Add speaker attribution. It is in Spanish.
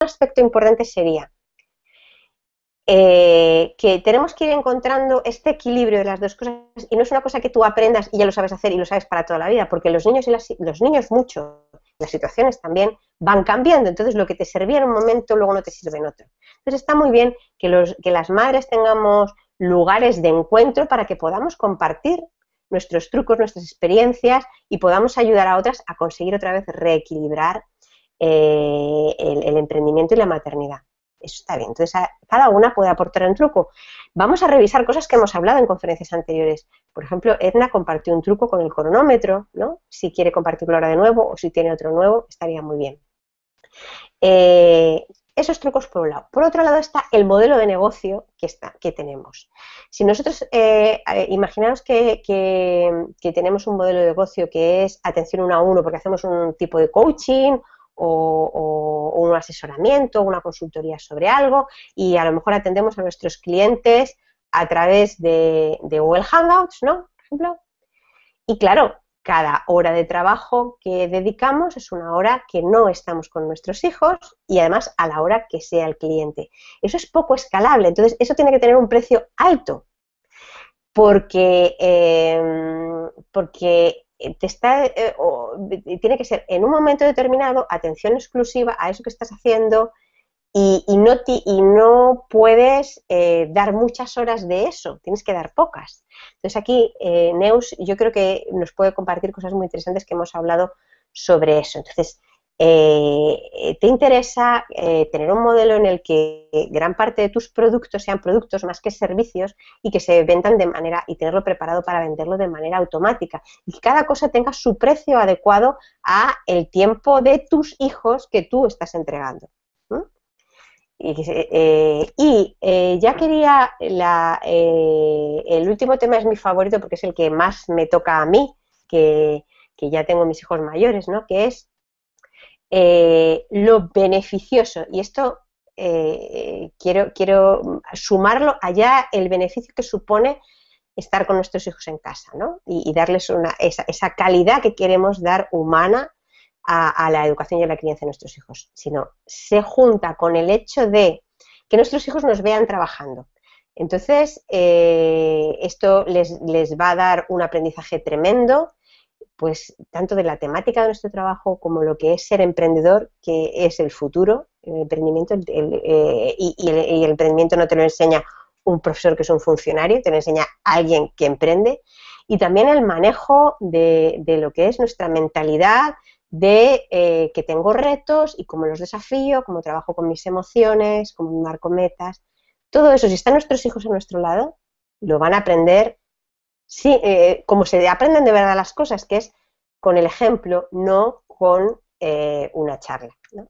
Speaker 1: aspecto importante sería que tenemos que ir encontrando este equilibrio de las dos cosas, y no es una cosa que tú aprendas y ya lo sabes hacer y lo sabes para toda la vida, porque los niños mucho, las situaciones también van cambiando, entonces lo que te servía en un momento luego no te sirve en otro. Entonces está muy bien que las madres tengamos lugares de encuentro para que podamos compartir nuestros trucos, nuestras experiencias y podamos ayudar a otras a conseguir otra vez reequilibrar el emprendimiento y la maternidad. Eso está bien. Entonces, cada una puede aportar un truco. Vamos a revisar cosas que hemos hablado en conferencias anteriores. Por ejemplo, Edna compartió un truco con el cronómetro, ¿no? Si quiere compartirlo ahora de nuevo o si tiene otro nuevo, estaría muy bien. Esos trucos por un lado. Por otro lado está el modelo de negocio que tenemos. Si nosotros, imaginaos que tenemos un modelo de negocio que es atención 1 a 1 porque hacemos un tipo de coaching o un asesoramiento, una consultoría sobre algo, y a lo mejor atendemos a nuestros clientes a través de Google Hangouts, ¿no? Por ejemplo. Y claro, cada hora de trabajo que dedicamos es una hora que no estamos con nuestros hijos y además a la hora que sea el cliente. Eso es poco escalable, entonces eso tiene que tener un precio alto porque tiene que ser en un momento determinado atención exclusiva a eso que estás haciendo y no puedes dar muchas horas de eso, tienes que dar pocas. Entonces aquí Neus yo creo que nos puede compartir cosas muy interesantes que hemos hablado sobre eso. Entonces, ¿te interesa tener un modelo en el que gran parte de tus productos sean productos más que servicios y que se vendan de manera, y tenerlo preparado para venderlo de manera automática? Y que cada cosa tenga su precio adecuado a el tiempo de tus hijos que tú estás entregando. Ya quería, el último tema es mi favorito porque es el que más me toca a mí, que ya tengo mis hijos mayores, ¿no? Que es lo beneficioso, y esto quiero sumarlo allá el beneficio que supone estar con nuestros hijos en casa, ¿no? Y darles esa calidad que queremos dar humana a la educación y a la crianza de nuestros hijos, sino se junta con el hecho de que nuestros hijos nos vean trabajando. Entonces, esto les va a dar un aprendizaje tremendo, pues tanto de la temática de nuestro trabajo como lo que es ser emprendedor, que es el futuro, el emprendimiento, y el emprendimiento no te lo enseña un profesor que es un funcionario, te lo enseña alguien que emprende, y también el manejo de lo que es nuestra mentalidad, de que tengo retos y cómo los desafío, cómo trabajo con mis emociones, cómo marco metas. Todo eso, si están nuestros hijos a nuestro lado, lo van a aprender, sí, como se aprenden de verdad las cosas, que es con el ejemplo, no con una charla, ¿no?